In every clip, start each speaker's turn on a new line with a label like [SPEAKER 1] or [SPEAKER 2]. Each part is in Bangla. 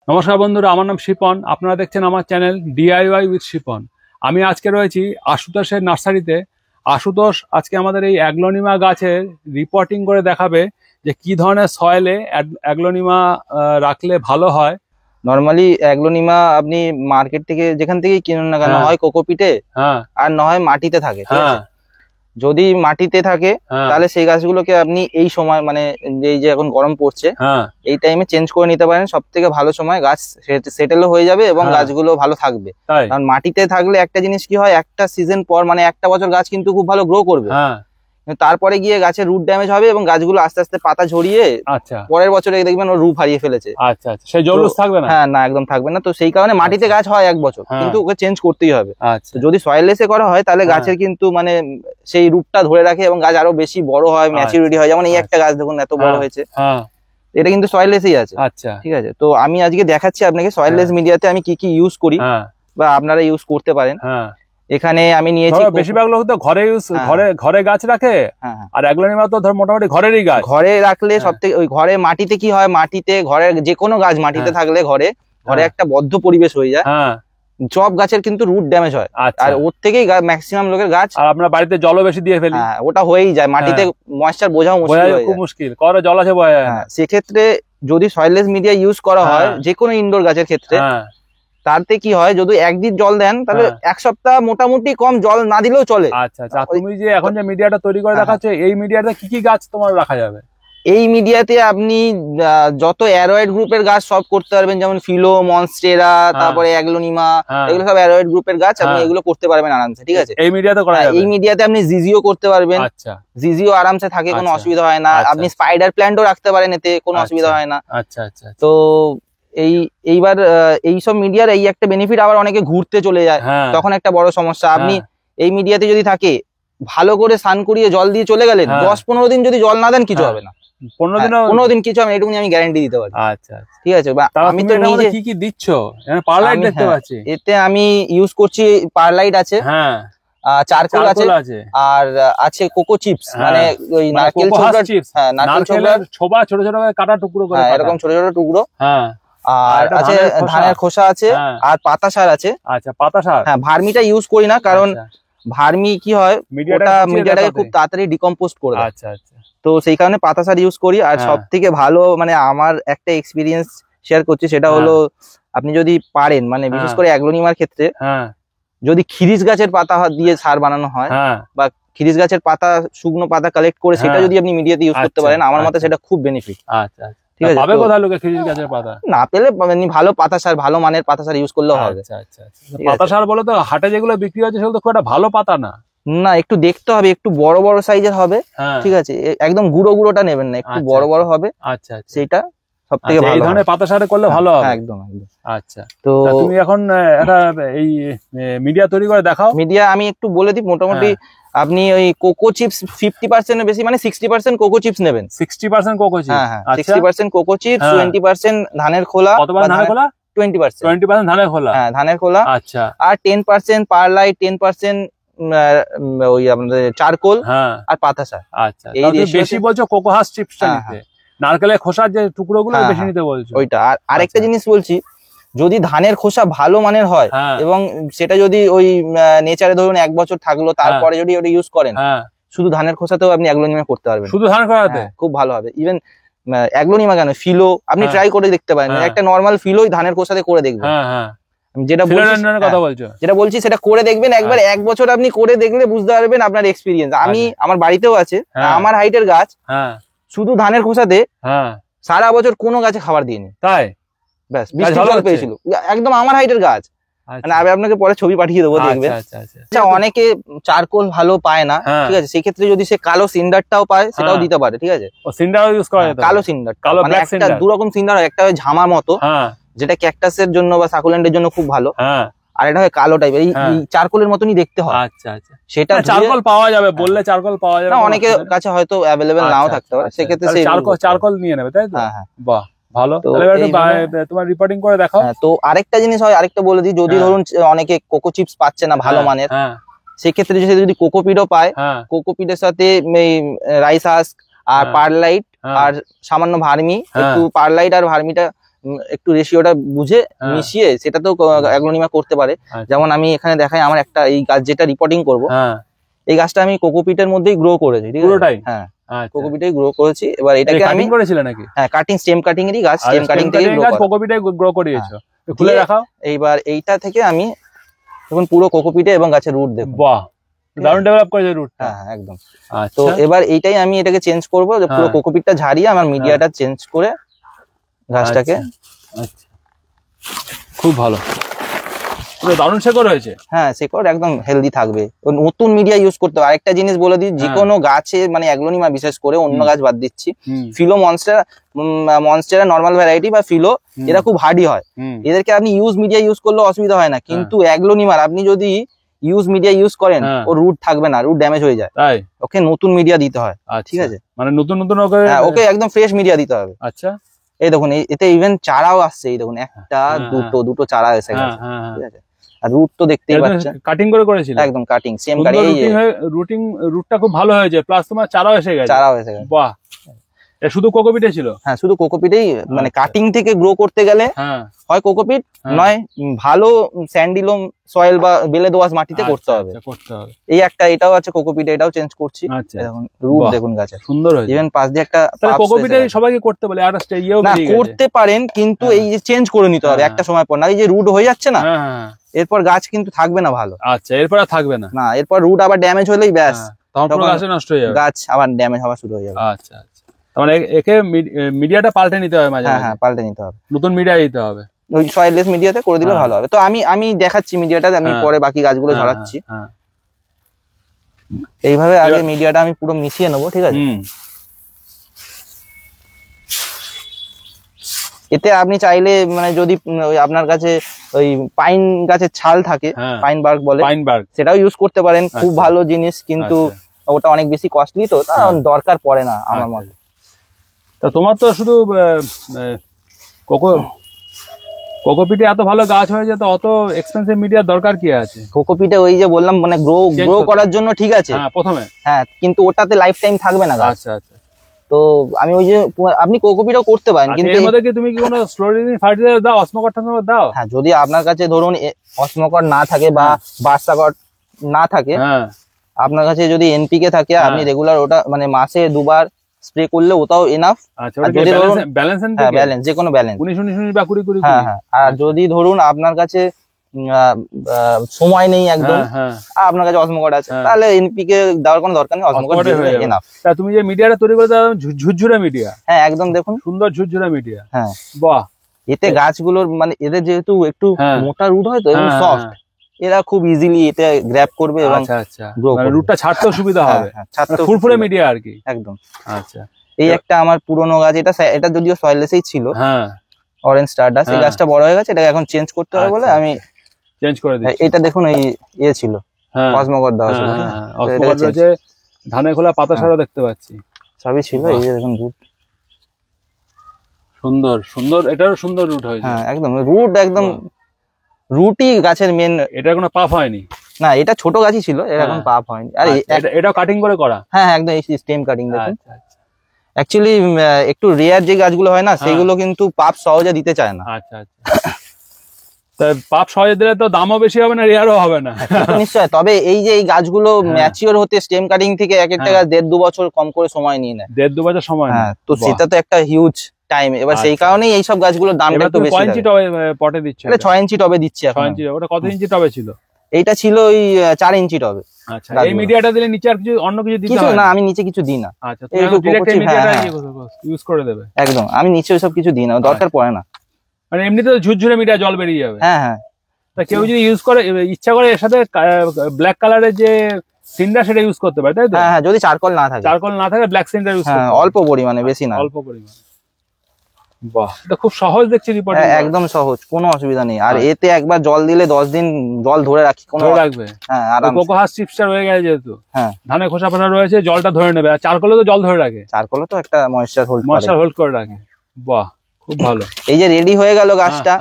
[SPEAKER 1] নমস্কার বন্ধুরা, আমার নাম শিপন। আপনারা দেখছেন আমার চ্যানেল ডিআইওয়াই উইথ শিপন। আমি আজকে রয়েছি আশুতোষের নার্সারিতে। আশুতোষ আজকে আমাদের এই অ্যাগ্লোনিমা গাছের রিপোর্টিং করে দেখাবে যে কি ধরনের সয়েলে অ্যাগ্লোনিমা রাখলে ভালো হয়।
[SPEAKER 2] নরমালি অ্যাগ্লোনিমা আপনি মার্কেট থেকে যেখান থেকেই কিনুন না কেন, হয় কোকোপিটে আর না হয় মাটিতে থাকে, ঠিক আছে? যদি মাটিতে থাকে তাহলে সেই গাছগুলোকে আপনি এই সময় মানে এই যে এখন গরম পড়ছে এই টাইমে চেঞ্জ করে নিতে পারেন। সব থেকে ভালো সময়, গাছ সেটেলও হয়ে যাবে এবং গাছগুলো ভালো থাকবে। কারণ মাটিতে থাকলে একটা জিনিস কি হয়, একটা সিজন পর মানে একটা বছর গাছ কিন্তু খুব ভালো গ্রো করবে, তারপরে গিয়ে গাছের রুট ড্যামেজ হবে এবং গাছগুলো আস্তে আস্তে পাতা ঝরিয়ে পরের বছরে দেখবেন ওর রূপ হারিয়ে ফেলেছে।
[SPEAKER 1] সেই জলুস থাকবে না।
[SPEAKER 2] হ্যাঁ, না, একদম থাকবে না। তো সেই কারণে মাটিতে গাছ হয় এক বছর, কিন্তু ওকে চেঞ্জ করতেই হবে। যদি সয়েললেসে করা হয় তাহলে গাছের কিন্তু মানে সেই রূপটা ধরে রাখে এবং গাছ আরো বেশি বড় হয়, ম্যাচুরিটি হয়। যেমন এই একটা গাছ দেখুন এত বড় হয়েছে, এটা কিন্তু সয়েললেসই আছে। ঠিক আছে, তো আমি আজকে দেখাচ্ছি আপনাকে সয়েললেস মিডিয়াতে আমি কি কি ইউজ করি বা আপনারা ইউজ করতে পারেন। এখানে আমি নিয়েছি,
[SPEAKER 1] বেশিরভাগ লোক তো ঘরে ঘরে গাছ রাখে, আর অ্যাগ্লোনিমা তো ধর মোটামুটি ঘরেরই গাছ।
[SPEAKER 2] ঘরে রাখলে সবথেকে ওই ঘরে মাটিতে কি হয়, মাটিতে ঘরের যে কোনো গাছ মাটিতে থাকলে ঘরে একটা বদ্ধ পরিবেশ হয়ে যায়। সব গাছের কিন্তু রুট ড্যামেজ হয়, আর ওর থেকেই ম্যাক্সিমাম লোকের গাছ।
[SPEAKER 1] আর আমরা বাড়িতে জলও বেশি দিয়ে ফেলি,
[SPEAKER 2] ওটা হয়েই যায়। মাটিতে ময়েশ্চার বোঝাও
[SPEAKER 1] মুশকিল, করে জল আছে বোঝা যায় না।
[SPEAKER 2] সেক্ষেত্রে যদি সয়েললেস মিডিয়া ইউজ করা হয় যে কোনো ইনডোর গাছের ক্ষেত্রে, তাতে কি হয়, যদি একদিন জল দেন তাহলে এক সপ্তাহ মোটামুটি কম জল না দিলেও চলে।
[SPEAKER 1] আচ্ছা, তুমি যে এখন যে মিডিয়াটা তৈরি করে দেখাচ্ছ, এই মিডিয়াতে কি কি গাছ তোমার রাখা যাবে?
[SPEAKER 2] এই মিডিয়াতে আপনি যত অ্যারোয়েড গ্রুপের গাছ সব করতে পারবেন, যেমন ফিলো, মনস্টেরা, তারপরে অ্যাগ্লোনিমা, এগুলো সব অ্যারোয়েড গ্রুপের গাছ। আপনি এগুলো করতে পারবেন আরামসে, ঠিক আছে?
[SPEAKER 1] এই মিডিয়াতে করা যাবে।
[SPEAKER 2] এই মিডিয়াতে আপনি জিজিও করতে পারবেন। আচ্ছা, জিজিও আরামসে থাকে, কোনো অসুবিধা হয় না। আপনি স্পাইডার প্ল্যান্টও রাখতে পারেন, এতে কোনো অসুবিধা হয় না।
[SPEAKER 1] আচ্ছা আচ্ছা।
[SPEAKER 2] তো এইবার এইসব মিডিয়ার এই একটা বেনিফিট, আবার অনেকে ঘুরতে চলে যায়, তখন একটা বড় সমস্যা। আপনি এই মিডিয়াতে যদি থাকে, ভালো করে স্নান করিয়ে জল দিয়ে চলে গেলেন, 10-15 দিন যদি জল না দেন কিছু হবে না। 15 দিন কিছু হবে, এটুকুনি আমি গ্যারান্টি দিতে পারি।
[SPEAKER 1] আচ্ছা,
[SPEAKER 2] ঠিক আছে।
[SPEAKER 1] আমি তো নিজে কি কি দিচ্ছ, পারলাইট দেখতে পাচ্ছি।
[SPEAKER 2] এতে আমি ইউজ করছি পারলাইট আছে, চারকোল আছে, আর আছে কোকো চিপস, মানে ওই নারকেল চিপস। নারকেলের ছোবা ছোট ছোট কাটা টুকরো করে, এরকম ছোট ছোট টুকরো। আর আছে ধানের খোসা আছে, আর পাতা সার আছে।
[SPEAKER 1] আচ্ছা, পাতা সার।
[SPEAKER 2] ভার্মিটা ইউজ করি না, কারণ ভার্মি কি হয়, ওটা মিডিয়াটাকে খুব তাড়াতাড়ি ডিকম্পোস্ট করে দেয়। আচ্ছা আচ্ছা। তো সেই কারণে পাতা সার ইউজ করি। আর সব থেকে ভালো, মানে আমার একটা এক্সপিরিয়েন্স শেয়ার করছি, সেটা হলো আপনি যদি পারেন, মানে বিশেষ করে অ্যাগ্লোনিমার ক্ষেত্রে, যদি খিরিস গাছের পাতা দিয়ে সার বানানো হয়, বা খিরিস গাছের পাতা, শুকনো পাতা কালেক্ট করে সেটা যদি আপনি মিডিয়াতে ইউজ করতে পারেন, আমার মতে সেটা খুব বেনিফিট। আচ্ছা, ঠিক আছে।
[SPEAKER 1] পাবে কোথায় লোকে খিরিস গাছের পাতা?
[SPEAKER 2] না পেলে ভালো পাতা সার, ভালো মানের পাতা সার ইউজ করলেও হবে।
[SPEAKER 1] আচ্ছা আচ্ছা। পাতা সার বলে তো হাটে যেগুলো বিক্রি হচ্ছে সেগুলো তো খুব একটা ভালো পাতা না।
[SPEAKER 2] না, একটু দেখতে হবে, একটু বড় বড় সাইজের হবে, ঠিক আছে? একদম গুঁড়ো গুঁড়োটা নেবেন না, একটু বড় বড় হবে। আচ্ছা, সেটা সবথেকে ভালো।
[SPEAKER 1] এই ধরনের পাতা সারে করলে ভালো হবে।
[SPEAKER 2] একদম একদম।
[SPEAKER 1] আচ্ছা, তো তুমি এখন একটা এই মিডিয়া তৈরি করে দেখাও।
[SPEAKER 2] মিডিয়া আমি একটু বলে দিই, মোটামুটি আপনি ওই কোকো চিপস 50% এর বেশি, মানে 60% কোকো চিপস নেবেন।
[SPEAKER 1] 60% কোকো চিপস?
[SPEAKER 2] হ্যাঁ, 60% কোকো চিপস, 20% ধানের খোলা।
[SPEAKER 1] কতবার ধানের খোলা?
[SPEAKER 2] 20%
[SPEAKER 1] ধানের খোলা।
[SPEAKER 2] হ্যাঁ, ধানের খোলা। আচ্ছা। আর 10% পারলাইট, 10% ওই আপনাদের চারকোল, আর পাতা সার।
[SPEAKER 1] আচ্ছা, এই বেশি বলছো কোকোহাস চিপসটা নিতে, নারকেলের খোসার যে টুকরোগুলো বেশি নিতে বলছো
[SPEAKER 2] ওইটা। আর আরেকটা জিনিস বলছি, যদি ধানের খোসা ভালো মানের হয় এবং সেটা যদি ওই নেচারে ধরুন 1 বছর থাকলো, তারপরে যদি ওটা ইউজ করেন, শুধু ধানের খোসাতেও আপনি অ্যাগ্লোনিমা করতে পারবেন।
[SPEAKER 1] শুধু ধানের খোসাতে
[SPEAKER 2] খুব ভালো হবে। ইভেন অ্যাগ্লোনিমা কেন, ফিলো আপনি ট্রাই করে দেখতে পারেন। একটা নর্মাল ফিলোই ধানের খোসাতে করে দেখবেন। যেটা বলছি সেটা করে দেখবেন একবার, 1 বছর আপনি করে দেখলে বুঝতে পারবেন আপনার এক্সপিরিয়েন্স। আমার বাড়িতেও আছে, আমার হাইটের গাছ, শুধু ধানের খোসাতে সারা বছর কোনো গাছে খাবার দিইনি, তাই ব্যাস বৃষ্টি জল পেয়েছিল, একদম আমার হাইটের গাছ। মানে আমি আপনাকে পরে ছবি পাঠিয়ে দেবো, দেখবেন। আচ্ছা, অনেকে চারকোল ভালো পায় না, ঠিক আছে? সেক্ষেত্রে যদি সে কালো সিন্ডারটাও পায়, সেটাও দিতে পারে, ঠিক আছে? কালো সিন্ডার, মানে একটা দুরকম সিন্ডার হয়, একটা হয় ঝামা মতো, যেটা ক্যাকটাসের জন্য বা সাকুলেন্টের জন্য খুব ভালো, আর এটা হয় কালো টাইপের, এই চারকোলের মতনই দেখতে হয়। আচ্ছা আচ্ছা। সেটা
[SPEAKER 1] চারকোল পাওয়া যাবে, বললে চারকোল পাওয়া যাবে।
[SPEAKER 2] না, অনেকের কাছে হয়তো অ্যাভেলেবেল নাও থাকতে পারে, সেক্ষেত্রে
[SPEAKER 1] চারকোল নিয়ে নেবে, তাই তো? হ্যাঁ, বাহ, ভালো। তোমার রিপোর্টিং করে দেখাও।
[SPEAKER 2] তো আরেকটা জিনিস হয়, আরেকটা বলে দিই, যদি ধরুন অনেকে কোকো চিপস পাচ্ছে না ভালো মানের, সেক্ষেত্রে যদি কোকোপিটও পায়, কোকোপিটের সাথে রাইস হাস্ক আর পারলাইট আর সামান্য ভার্মি, একটু পারলাইট আর ভার্মিটা একটু রেশিওটা বুঝে মিশিয়ে সেটা তো অ্যাগ্লোনিমা করতে পারে। যেমন আমি এখানে দেখাই আমার একটা এই গাছ যেটা রিপোর্টিং করবো, এই গাছটা আমি কোকোপিটের মধ্যেই গ্রো করেছি, ঠিক আছে? হ্যাঁ, কোকোপিটেই গ্রো করেছি। এবার এটাকে আমি
[SPEAKER 1] করেছিলেন নাকি?
[SPEAKER 2] হ্যাঁ, কাটিং, স্টেম কাটিং এরই গাছ, স্টেম কাটিং থেকে
[SPEAKER 1] কোকোপিটাই গ্রো করিয়েছো। খুলে রাখাও।
[SPEAKER 2] এইবার এইটা থেকে আমি এখন পুরো কোকোপিটে এবং গাছের রুট দেখুন,
[SPEAKER 1] বাহ, দারুণ ডেভেলপ করেছে রুটটা।
[SPEAKER 2] হ্যাঁ একদম। তো এবার এইটাই আমি এটাকে চেঞ্জ করবো, পুরো কোকোপিটটা ঝাড়িয়ে আমার মিডিয়াটা চেঞ্জ করে গাছটাকে।
[SPEAKER 1] খুব ভালো, দারুণ শেকড় হয়েছে।
[SPEAKER 2] হ্যাঁ, শেকড় একদম হেলদি থাকবে। নতুন মিডিয়া ইউজ করতে হবে। আরেকটা জিনিস বলে দিই, যে কোনো গাছে মানে অ্যাগ্লোনিমা বিশেষ করে, অন্য গাছ বাদ দিচ্ছি, ফিলো মনস্টেরা নরমাল ভ্যারাইটি বা ফিলো, এরা খুব হার্ডি হয়। এদেরকে আপনি ইউজ মিডিয়া ইউজ করলে অসুবিধা হয় না, কিন্তু অ্যাগ্লোনিমার আপনি যদি ইউজ মিডিয়া ইউজ করেন, ওর রুট থাকবে না, রুট ড্যামেজ হয়ে যায়। তাই ওকে নতুন মিডিয়া দিতে হয়। ঠিক আছে,
[SPEAKER 1] মানে নতুন
[SPEAKER 2] ওকে একদম ফ্রেশ মিডিয়া দিতে হবে।
[SPEAKER 1] আচ্ছা,
[SPEAKER 2] এই দেখুন এতে ইভেন চারাও আসছে, এই দেখুন একটা দুটো চারা এসে গেছে। ঠিক আছে, আর রুট তো দেখতেই পাচ্ছেন,
[SPEAKER 1] কাটিং করে করেছিল,
[SPEAKER 2] একদম কাটিং, সেম কাটিং।
[SPEAKER 1] রুটটা খুব ভালো হয়েছে, প্লাস তোমার চারাও এসে গেছে। বাহ, এটা শুধু কোকোপিটে ছিল?
[SPEAKER 2] হ্যাঁ, শুধু কোকোপিটেই, মানে কাটিং থেকে গ্রো করতে গেলে হয় কোকোপিট, নয় ভালো স্যান্ডিলোম সয়েল বা বেলে দোআঁশ মাটিতে করতে হবে। এই একটা, এটাও আছে কোকোপিটে, এটাও চেঞ্জ করছি। দেখুন রুট দেখুন গাছে সুন্দর হয়েছে। ইভেন পাশ দিয়ে একটা
[SPEAKER 1] কোকোপিটে সবাইকে করতে বলে, আর
[SPEAKER 2] না করতে পারেন, কিন্তু এই যে চেঞ্জ করে নিতে হবে একটা সময় পর, না এই যে রুট হয়ে যাচ্ছে না, এরপর গাছ কিন্তু থাকবে না ভালো।
[SPEAKER 1] আচ্ছা, এরপর আর থাকবে না,
[SPEAKER 2] এরপর রুট আবার ড্যামেজ হলেই ব্যাস,
[SPEAKER 1] তখন গাছ নষ্ট হয়ে যাবে,
[SPEAKER 2] গাছ আবার ড্যামেজ হওয়া শুরু হয়ে যাবে।
[SPEAKER 1] আচ্ছা আচ্ছা, মানে একে মিডিয়াটা পাল্টে নিতে হবে মাঝে মাঝে।
[SPEAKER 2] হ্যাঁ, পাল্টে নিতে হবে,
[SPEAKER 1] নতুন মিডিয়া দিতে হবে,
[SPEAKER 2] ওই সয়েললেস মিডিয়াতে করে দিলে ভালো হবে। তো আমি দেখাচ্ছি মিডিয়াটা, আমি পরে বাকি গাছগুলো ঝরাচ্ছি। এইভাবে আগে মিডিয়াটা আমি পুরো মিশিয়ে নেবো, ঠিক আছে? এতে আপনি চাইলে মানে যদি আপনার কাছে ওই পাইন গাছের ছাল থাকে, পাইন বার্ক বলে, সেটাও ইউজ করতে পারেন, খুব ভালো জিনিস, কিন্তু ওটা অনেক বেশি কস্টলি, তো দরকার পড়ে না আমার মতে।
[SPEAKER 1] তা তোমার তো শুধু কোকোপিটে এত ভালো গাছ হয়েছে, তো অত এক্সপেন্সিভ মিডিয়ার দরকার কি আছে?
[SPEAKER 2] কোকোপিটে ওই যে বললাম, মানে গ্রো করার জন্য ঠিক আছে
[SPEAKER 1] প্রথমে,
[SPEAKER 2] হ্যাঁ, কিন্তু ওটাতে লাইফ টাইম থাকবে না গাছ।
[SPEAKER 1] আচ্ছা আচ্ছা,
[SPEAKER 2] তো আমি ওই যে আপনি কোকোপিটও করতে পারেন, কিন্তু
[SPEAKER 1] এর মধ্যে কি তুমি কি কোনো স্লোরিন ফার্টিলাইজার দাও, অসমকট দাও?
[SPEAKER 2] হ্যাঁ, যদি আপনার কাছে ধরুন অসমকট না থাকে বা বার্সাকট না থাকে, আপনার কাছে যদি এনপিকে থাকে, আপনি রেগুলার ওটা মানে মাসে 2 বার স্প্রে করলে ওটাও এনাফ। ব্যালেন্স, যে কোনো ব্যালেন্স, আর যদি ধরুন আপনার কাছে সময় নেই একদম, আপনার কাছে অসমকট আছে, তাহলে এনপিকে দেওয়ার কোনো দরকার নেই, অসমকট এনাফ।
[SPEAKER 1] তুমি যে মিডিয়াটা তৈরি করে দাও, ঝুরঝুরে মিডিয়া।
[SPEAKER 2] হ্যাঁ, একদম দেখুন
[SPEAKER 1] সুন্দর ঝুরঝুরে মিডিয়া।
[SPEAKER 2] হ্যাঁ,
[SPEAKER 1] বাহ,
[SPEAKER 2] এতে গাছগুলোর মানে এদের যেহেতু একটু মোটা রুট হয়, তো এবং সফট, এরা খুব ইজিলি এতে গ্র্যাব করবে এবং
[SPEAKER 1] রুটটা ছাড়তেও সুবিধা হবে, ফুরফুরে মিডিয়া আর কি,
[SPEAKER 2] একদম।
[SPEAKER 1] আচ্ছা,
[SPEAKER 2] এই একটা আমার পুরনো গাছ, এটা যদিও সয়েললেসই ছিল, অরেঞ্জ স্টারডাস্ট, এই গাছটা বড় হয়ে গেছে, এটাকে এখন চেঞ্জ করতে হবে বলে আমি চেঞ্জ করে দিই। এটা দেখুন এই ছিল অসমকট দেওয়া ছিল,
[SPEAKER 1] ধানের খোলা পাতা সারা দেখতে পাচ্ছি,
[SPEAKER 2] সবই ছিল। এই যে দেখুন রুট
[SPEAKER 1] সুন্দর সুন্দর, এটারও সুন্দর রুট হয়েছে।
[SPEAKER 2] হ্যাঁ, একদম রুট, একদম রুটই গাছের মেন।
[SPEAKER 1] এটা কোনো পাপ হয়নি
[SPEAKER 2] না, এটা ছোট গাছই ছিল, এর এখন পাপ হয়নি। আর
[SPEAKER 1] এটাও কাটিং করে করা?
[SPEAKER 2] হ্যাঁ, একদম এই স্টেম কাটিং দেখুন। অ্যাকচুয়ালি একটু রেয়ার যে গাছগুলো হয় না, সেগুলো কিন্তু পাপ সহজে দিতে চায় না।
[SPEAKER 1] আচ্ছা আচ্ছা, পাপ সহজে দিলে তো দামও বেশি হবে না, রেয়ারও হবে না।
[SPEAKER 2] নিশ্চয়, তবে এই যে এই গাছগুলো ম্যাচিওর হতে স্টেম কাটিং থেকে এক একটা গাছ 1.5-2 বছর কম করে সময় নিয়ে নেয়।
[SPEAKER 1] 1.5-2 বছর সময়?
[SPEAKER 2] হ্যাঁ, তো সেটা তো একটা হিউজ টাইম। এবার সেই কারণেই এইসব গাছগুলোর দামটা একটু বেশি।
[SPEAKER 1] 6 ইঞ্চি টবে পটে দিচ্ছে?
[SPEAKER 2] 6 ইঞ্চি টবে দিচ্ছি এখন।
[SPEAKER 1] 6 ইঞ্চি, ওটা কত ইঞ্চি টবে ছিল?
[SPEAKER 2] এইটা ছিল ওই 4 ইঞ্চি টবে।
[SPEAKER 1] আচ্ছা, এই মিডিয়াটা দিলে নিচে আর কিছু অন্য কিছু দিতে
[SPEAKER 2] হয় না? আমি নিচে কিছু দিই না।
[SPEAKER 1] আচ্ছা, তুমি ডাইরেক্ট এই মিডিয়াটা ইউজ করে দেবে?
[SPEAKER 2] একদম, আমি নিচে ওইসব কিছু দিই না, দরকার পড়ে না।
[SPEAKER 1] মানে এমনিতে ঝুরঝুরে মিডিয়া জল বেরিয়ে যাবে।
[SPEAKER 2] হ্যাঁ হ্যাঁ,
[SPEAKER 1] তা কেউ যদি ইউজ করে, ইচ্ছা করে, এর সাথে ব্ল্যাক কালারের যে সিন্ডার সেটা ইউজ করতে পারে, তাই তো?
[SPEAKER 2] হ্যাঁ, যদি চারকোল না থাকে।
[SPEAKER 1] চারকোল না থাকে ব্ল্যাক সিন্ডার ইউজ করতে,
[SPEAKER 2] অল্প পরিমাণে, বেশি না,
[SPEAKER 1] অল্প পরিমাণে। বাহ, এটা খুব সহজ দেখছি রিপোর্ট।
[SPEAKER 2] একদম সহজ, কোনো অসুবিধা নেই। আর এতে একবার জল দিলে 10 দিন জল ধরে রাখি, কোনো
[SPEAKER 1] রাখবে।
[SPEAKER 2] হ্যাঁ, আর
[SPEAKER 1] কোকোহাস চিপসটা রয়ে গেছে যেহেতু, ধানে খোসা ফোসা রয়েছে, জলটা ধরে নেবে। আর চারকোলে তো জল ধরে রাখে,
[SPEAKER 2] চারকোলে তো একটা ময়েশ্চার হোল্ড
[SPEAKER 1] করে রাখে। বাহ, খুব ভালো।
[SPEAKER 2] এই যে রেডি হয়ে গেল গাছটা,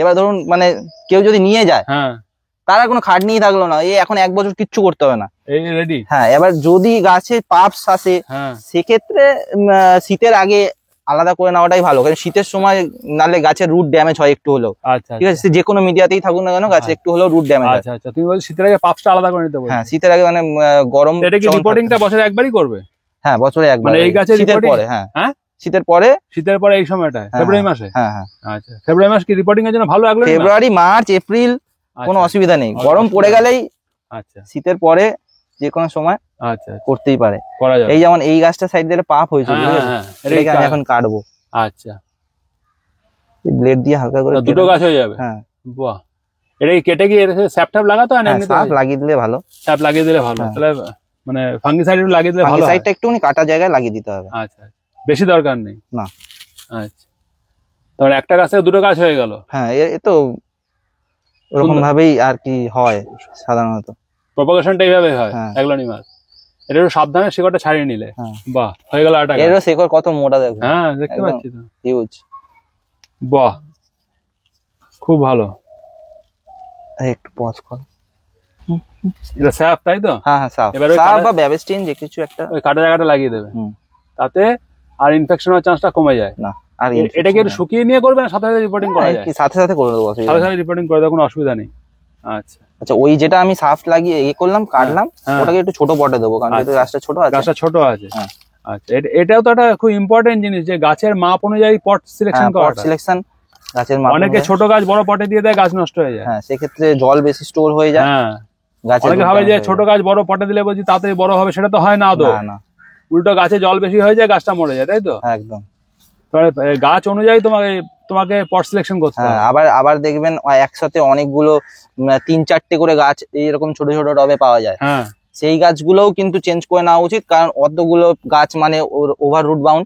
[SPEAKER 2] এবার ধরুন মানে কেউ যদি নিয়ে যায়, তারা কোনো খাটনিই থাকলো না, এই এখন 1 বছর কিচ্ছু করতে হবে না,
[SPEAKER 1] এই রেডি।
[SPEAKER 2] হ্যাঁ, এবার যদি গাছে পাপস আসে, সেক্ষেত্রে শীতের আগে আলাদা করে নেওয়াটাই ভালো, কারণ শীতের সময় নালে গাছের রুট ড্যামেজ হয় একটু হলেও।
[SPEAKER 1] আচ্ছা,
[SPEAKER 2] ঠিক আছে, যে কোনো মিডিয়াতেই থাকুক না কেন গাছে একটু হলেও রুট ড্যামেজ হয়।
[SPEAKER 1] আচ্ছা আচ্ছা, তুমি বলছো শীতের আগে পাপসটা আলাদা করে নিতে বলছো?
[SPEAKER 2] হ্যাঁ, শীতের আগে মানে গরম।
[SPEAKER 1] এটা কি রিপোর্টিংটা বছরে একবারই করবে?
[SPEAKER 2] হ্যাঁ, বছরে একবার।
[SPEAKER 1] মানে এই গাছের
[SPEAKER 2] শীতের পরে? হ্যাঁ হ্যাঁ, শীতের পরে।
[SPEAKER 1] শীতের পরে এই সময়টা ফেব্রুয়ারি মাসে?
[SPEAKER 2] হ্যাঁ হ্যাঁ।
[SPEAKER 1] আচ্ছা, ফেব্রুয়ারি মাস কি রিপোর্টিং এর জন্য ভালো?
[SPEAKER 2] ফেব্রুয়ারি, মার্চ, এপ্রিল কোনো অসুবিধা নেই, গরম পড়ে গেলেই। আচ্ছা, শীতের পরে যে কোনো সময় আচ্ছা করতেই পারে, এই যেমন এই গাছটা সাইড দিয়ে পাপ হয়েছে, এটাকে আমি এখন কাটবো।
[SPEAKER 1] আচ্ছা,
[SPEAKER 2] ব্লেড দিয়ে হালকা করে
[SPEAKER 1] দুটো গাছ হয়ে যাবে। হ্যাঁ, বাহ। এটা কেটে কি স্যাপ ট্যাপ লাগাতে হয় না?
[SPEAKER 2] স্যাপ লাগিয়ে দিলে ভালো।
[SPEAKER 1] স্যাপ লাগিয়ে দিলে ভালো, তাহলে মানে ফাঙ্গিসাইড লাগিয়ে দিলে ভালো।
[SPEAKER 2] ফাঙ্গিসাইডটা একটুখানি কাটা জায়গায় লাগিয়ে দিতে হবে।
[SPEAKER 1] আচ্ছা, বেশি দরকার নেই
[SPEAKER 2] না।
[SPEAKER 1] আচ্ছা, তাহলে একটা গাছ থেকে দুটো গাছ হয়ে গেল।
[SPEAKER 2] হ্যাঁ, এ তো এরকম ভাবেই আর কি হয় সাধারণত,
[SPEAKER 1] প্রপাগেশনটা এইভাবে হয় অ্যাগ্লোনিমাস। এটা একটু সাবধানে শিকড়টা ছাড়িয়ে নিলে। বাহ, হয়ে গেল।
[SPEAKER 2] এর শিকড় কত মোটা দেখো।
[SPEAKER 1] হ্যাঁ, দেখতে পাচ্ছি তো,
[SPEAKER 2] হিউজ।
[SPEAKER 1] বাহ, খুব ভালো।
[SPEAKER 2] একটু পজ কর।
[SPEAKER 1] এটা স্যাপ, তাই তো?
[SPEAKER 2] হ্যাঁ হ্যাঁ, স্যাপ। স্যাপ বা ব্যাবেস্টিন যে কিছু একটা
[SPEAKER 1] ওই কাটা জায়গাটা লাগিয়ে দেবে, তাতে আর ইনফেকশন হওয়ার চান্সটা কমে যায় না। আর এটা কি একটু শুকিয়ে নিয়ে করবে না সাথে সাথে রিপোর্টিং করা যায়?
[SPEAKER 2] সাথে সাথে করে দেবো,
[SPEAKER 1] সাথে সাথে রিপোর্টিং করে দেওয়ার কোনো অসুবিধা নেই। আচ্ছা
[SPEAKER 2] আচ্ছা, ওই যেটা আমি সাফট লাগিয়ে করলাম, কাটলাম, ওটাকে একটু ছোট পটে দেবো, কারণ যেহেতু গাছটা ছোট আছে।
[SPEAKER 1] গাছটা ছোট আছে। আচ্ছা, এটাও তো একটা খুব ইম্পর্টেন্ট জিনিস, যে গাছের মাপ অনুযায়ী পট সিলেকশন করা।
[SPEAKER 2] পট সিলেকশন গাছের মাপ।
[SPEAKER 1] অনেকে ছোট গাছ বড় পটে দিয়ে দেয়, গাছ নষ্ট হয়ে যায়।
[SPEAKER 2] হ্যাঁ, সেক্ষেত্রে জল বেশি স্টোর হয়ে যায়। হ্যাঁ,
[SPEAKER 1] অনেকে ভাবে যে ছোট গাছ বড় পটে দিলে বলছি তাড়াতাড়ি বড় হবে, সেটা তো হয় না আদৌ।
[SPEAKER 2] না,
[SPEAKER 1] উল্টো গাছে জল বেশি হয়ে যায়, গাছটা মরে যায়, তাই তো?
[SPEAKER 2] একদম।
[SPEAKER 1] গাছ অনুযায়ী তোমাকে পট সিলেকশন করতে হবে।
[SPEAKER 2] আবার দেখবেন একসাথে অনেকগুলো 3-4টে করে গাছ এইরকম ছোট ছোট টবে পাওয়া যায়। হ্যাঁ, সেই গাছগুলোও কিন্তু চেঞ্জ করে নেওয়া উচিত, কারণ অতগুলো গাছ মানে ওভার রুট বাউন্ড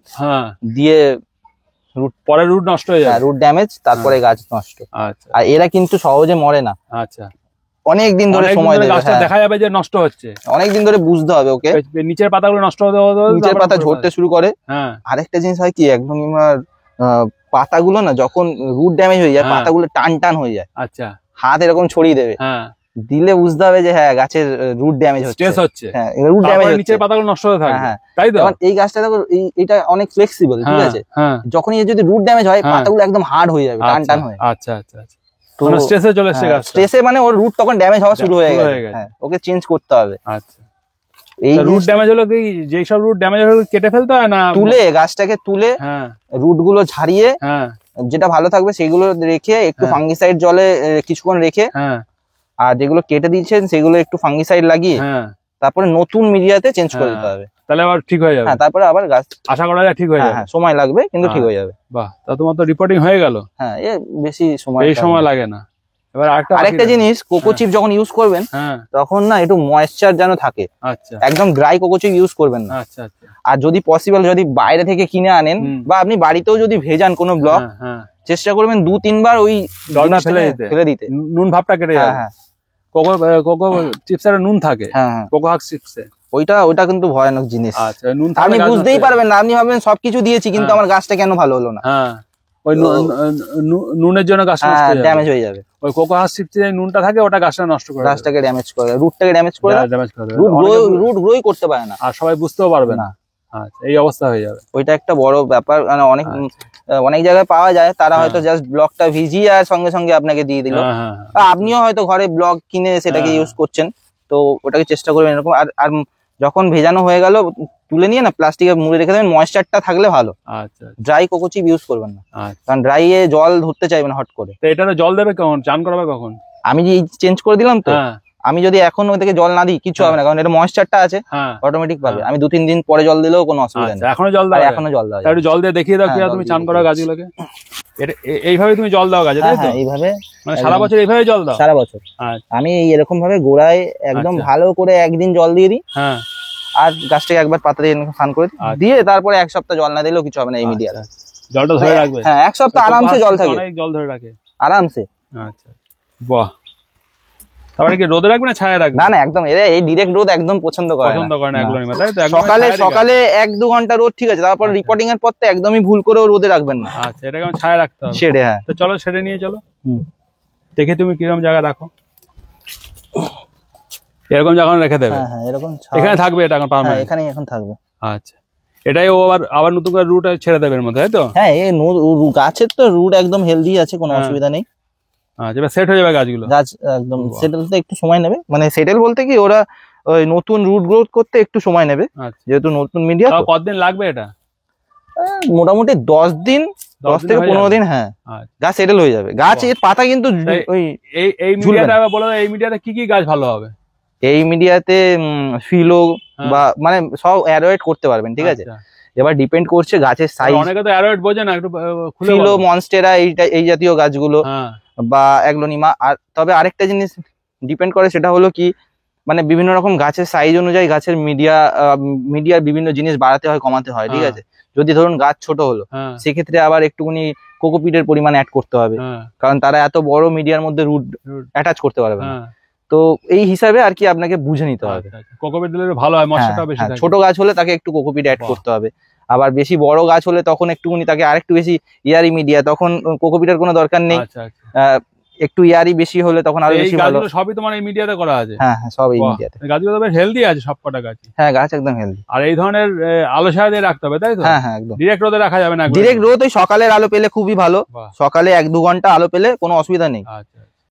[SPEAKER 2] দিয়ে
[SPEAKER 1] পরে রুট নষ্ট হয়ে যায়,
[SPEAKER 2] রুট ড্যামেজ, তারপরে গাছ নষ্ট। আচ্ছা, আর এরা কিন্তু সহজে মরে না। আচ্ছা, অনেকদিন ধরে সময়
[SPEAKER 1] গাছটা দেখা যাবে যে নষ্ট হচ্ছে,
[SPEAKER 2] অনেকদিন ধরে বুঝতে হবে ওকে।
[SPEAKER 1] নিচের পাতাগুলো নষ্ট হতে
[SPEAKER 2] নিচের পাতা ঝরতে শুরু করে। হ্যাঁ, আরেকটা জিনিস হয় কি, একদম পাতাগুলো না যখন রুট ড্যামেজ হয়ে যায়, পাতাগুলো টান টান হয়ে যায়। আচ্ছা, হাত এরকম ছড়িয়ে দেবে, দিলে বুঝতে হবে যে হ্যাঁ গাছের রুট ড্যামেজ হচ্ছে। হ্যাঁ, রুট ড্যামেজ হচ্ছে, নিচের
[SPEAKER 1] পাতাগুলো নষ্ট হতে থাকে। হ্যাঁ, তাই তো?
[SPEAKER 2] এই গাছটা দেখো, এটা অনেক ফ্লেক্সিবল, ঠিক আছে? যখনই যদি রুট ড্যামেজ হয়, পাতাগুলো একদম হার্ড হয়ে যাবে, টান টান হয়ে।
[SPEAKER 1] আচ্ছা আচ্ছা আচ্ছা, স্ট্রেসে চলে এসেছে গাছ।
[SPEAKER 2] স্ট্রেসে মানে ওর রুট তখন ড্যামেজ হওয়া শুরু হয়ে গেছে। হ্যাঁ, ওকে চেঞ্জ করতে হবে। আচ্ছা,
[SPEAKER 1] এই রুট ড্যামেজ হলো কি, যেই সব রুট ড্যামেজ হলো কেটে ফেলতে হয় না?
[SPEAKER 2] গাছটাকে তুলে রুট গুলো ছাড়িয়ে যেটা ভালো থাকবে সেগুলো রেখে একটু ফাঙ্গিসাইড জলে কিছুক্ষণ রেখে, আর যেগুলো কেটে দিচ্ছেন সেগুলো একটু ফাঙ্গিসাইড লাগিয়ে তারপরে নতুন মিডিয়াতে চেঞ্জ করে দিতে হবে,
[SPEAKER 1] তাহলে আবার ঠিক হয়ে যাবে।
[SPEAKER 2] হ্যাঁ, তারপরে আবার গাছ
[SPEAKER 1] আশা করা যায় ঠিক হয়ে যাবে।
[SPEAKER 2] হ্যাঁ, সময় লাগবে কিন্তু ঠিক হয়ে যাবে।
[SPEAKER 1] বাহ, তা তোমার তো রিপোর্টিং হয়ে গেল।
[SPEAKER 2] হ্যাঁ, বেশি সময়
[SPEAKER 1] লাগে না। এবার
[SPEAKER 2] আরেকটা জিনিস, কোকো চিপ যখন ইউজ করবেন তখন না একটু ময়েশ্চার যেন থাকে। আচ্ছা, একদম ড্রাই কোকো চিপ ইউজ করবেন না। আচ্ছা আচ্ছা, আর যদি পসিবল যদি বাইরে থেকে কিনে আনেন বা আপনি বাড়িতেও যদি ভেজান কোনো ব্লক, চেষ্টা করবেন 2-3 বার ওই
[SPEAKER 1] জলটা ফেলে দিতে, নুন ভাবটা কেটে যাবে।
[SPEAKER 2] হ্যাঁ,
[SPEAKER 1] কোকো চিপসে নুন থাকে। কোকো হাক চিপসে
[SPEAKER 2] ওইটা কিন্তু ভয়ানক জিনিস।
[SPEAKER 1] আচ্ছা, নুন
[SPEAKER 2] আপনি বুঝতেই পারবেন না, আপনি ভাববেন সবকিছু দিয়েছি কিন্তু আমার গাছটা কেন ভালো হলো না। হ্যাঁ,
[SPEAKER 1] ওই নুনের জন্য গাছটা
[SPEAKER 2] ড্যামেজ হয়ে যাবে।
[SPEAKER 1] ওই কোকো হাক চিপসে যে নুনটা থাকে ওটা গাছটা নষ্ট করে,
[SPEAKER 2] গাছটাকে ড্যামেজ করে, রুটটাকে ড্যামেজ করে, রুট গ্রোই করতে পারে না,
[SPEAKER 1] আর সবাই বুঝতেও পারবে না। আচ্ছা, এই অবস্থা হয়ে যাবে।
[SPEAKER 2] ওইটা একটা বড় ব্যাপার, মানে অনেক জায়গায় পাওয়া যায়, তারা হয়তো জাস্ট ব্লকটা ভিজিয়ে আর সঙ্গে সঙ্গে আপনাকে দিয়ে দিল। আপনিও হয়তো ঘরে ব্লক কিনে সেটাকে ইউজ করছেন, তো ওটাকে চেষ্টা করবেন এরকম। আর যখন ভেজানো হয়ে গেল তুলে নিয়ে না প্লাস্টিকে মুড়ে রেখে দেবেন, ময়েশ্চারটা থাকলে ভালো। আচ্ছা, ড্রাই কোকো চিপ ইউজ করবেন না, কারণ ড্রাই এ জল ধরতে চাইবেন হট করে।
[SPEAKER 1] তো এটা জল দেবে কখন, চান করাবে কখন?
[SPEAKER 2] আমি যে চেঞ্জ করে দিলাম তো, আমি যদি এখন ওই থেকে জল না দিই কিছু হবে না, কারণ এটা ময়েশ্চারটা আছে অটোমেটিক পাবে। আমি 2-3 দিন পরে জল দিলেও কোনো অসুবিধা নেই।
[SPEAKER 1] এখনো জল দাও?
[SPEAKER 2] এখনো জল দাও।
[SPEAKER 1] একটু জল দিয়ে দেখিয়ে দাও কিভাবে তুমি চান করা গাছগুলোকে। এইভাবে তুমি জল দাও গাছে, তাই তো?
[SPEAKER 2] এইভাবে, মানে
[SPEAKER 1] সারা বছর এইভাবে জল দাও?
[SPEAKER 2] সারা বছর। আমি এরকম ভাবে গোড়ায় একদম ভালো করে একদিন জল দিয়ে দিই। হ্যাঁ, আর গাছটাকে একবার পাতা দিয়ে ফান করে দিয়ে তারপরে 1 সপ্তাহ জল না দিলেও কিছু হবে না। এই মিডিয়াতে
[SPEAKER 1] জলটা ধরে রাখবে।
[SPEAKER 2] হ্যাঁ, 1 সপ্তাহ আরামসে জল থাকে,
[SPEAKER 1] অনেক জল ধরে রাখে
[SPEAKER 2] আরামসে।
[SPEAKER 1] আচ্ছা, বাহ। তারপরে কি রোদে রাখবে না ছায়া রাখবে?
[SPEAKER 2] না, একদম এই ডাইরেক্ট রোদ একদম পছন্দ করে না
[SPEAKER 1] অ্যাগ্লোনিমা, তাই তো?
[SPEAKER 2] সকালে 1-2 ঘন্টা রোদ ঠিক আছে, তারপর রিপোর্টিং এর পর তো একদমই ভুল করেও রোদে রাখবেন না।
[SPEAKER 1] আচ্ছা, এটাকে ছায়া রাখতে হবে,
[SPEAKER 2] শেডে। হ্যাঁ,
[SPEAKER 1] তো চলো শেডে নিয়ে চলো, দেখে তুমি কিরকম জায়গা রাখো। এরকম জায়গা রেখে দেবে?
[SPEAKER 2] হ্যাঁ, এরকম
[SPEAKER 1] এখানে থাকবে, এটা এখন পার্মানেন্ট
[SPEAKER 2] এখানেই এখন থাকবে।
[SPEAKER 1] আচ্ছা, এটাই ও আবার নতুন করে রুট ছেড়ে দেবে এর মধ্যে, তাই তো?
[SPEAKER 2] হ্যাঁ, গাছের তো রুট একদম হেলদি আছে, কোনো অসুবিধা নেই।
[SPEAKER 1] আচ্ছা, এবার সেট হয়ে যাবে গাছগুলো?
[SPEAKER 2] গাছ একদম সেটেলতে একটু সময় নেবে, মানে সেটেল বলতে কি ওরা ওই নতুন রুট গ্রোথ করতে একটু সময় নেবে, যেহেতু নতুন মিডিয়া।
[SPEAKER 1] কতদিন লাগবে এটা?
[SPEAKER 2] মোটামুটি 10 দিন, 10 থেকে 15 দিন। হ্যাঁ, গাছ সেটেল হয়ে যাবে। গাছ এর পাতা কিন্তু ওই
[SPEAKER 1] এই মিডিয়াটা বলো, এই মিডিয়াতে কি কি গাছ ভালো হবে?
[SPEAKER 2] এই মিডিয়াতে ফিলো বা মানে সব অ্যারোয়েড করতে পারবেন, ঠিক আছে? এবার ডিপেন্ড করছে গাছের সাইজ।
[SPEAKER 1] অনেকে তো অ্যারোয়েড বোঝে না, একটু খুলে বলো।
[SPEAKER 2] ফিলো, মনস্টেরা, এই জাতীয় গাছগুলো বা অ্যাগ্লোনিমা। আর তবে আরেকটা জিনিস ডিপেন্ড করে, সেটা হলো কি মানে বিভিন্ন রকম গাছের সাইজ অনুযায়ী গাছের মিডিয়ার বিভিন্ন জিনিস বাড়াতে হয়, কমাতে হয়, ঠিক আছে? যদি ধরুন গাছ ছোট হলো, সেক্ষেত্রে আবার একটুখানি কোকোপিটের পরিমাণ অ্যাড করতে হবে, কারণ তারা এত বড় মিডিয়ার মধ্যে রুট অ্যাটাচ করতে পারবে না। তো এই হিসাবে আর কি আপনাকে বুঝে নিতে হবে।
[SPEAKER 1] কোকোপিট দিলে ভালো হয়, মশলাটাও বেশি থাকে।
[SPEAKER 2] ছোট গাছ হলে তাকে একটু কোকোপিট অ্যাড করতে হবে। আবার বেশি বড় গাছ হলে তখন একটুখানি তাকে আরেকটু বেশি ইয়ারি মিডিয়া, তখন কোকোপিটের কোনো দরকার নেই। একটু ইয়ারি বেশি হলে তখন আরো বেশি ভালো।
[SPEAKER 1] সবই তোমার এই মিডিয়াতে করা আছে?
[SPEAKER 2] হ্যাঁ, সব এই মিডিয়াতে।
[SPEAKER 1] গাছগুলো বেশ হেলদি আছে সবকটা গাছ।
[SPEAKER 2] হ্যাঁ, গাছ একদম হেলদি।
[SPEAKER 1] আর এই ধরনের আলো ছায়া দিয়ে রাখতে হবে, তাই তো?
[SPEAKER 2] হ্যাঁ, একদম।
[SPEAKER 1] ডিরেক্ট রোদে রাখা যাবে না?
[SPEAKER 2] ডিরেক্ট রোদ ওই সকালের আলো পেলে খুবই ভালো, সকালে 1-2 ঘন্টা আলো পেলে কোনো অসুবিধা নেই।
[SPEAKER 1] আচ্ছা।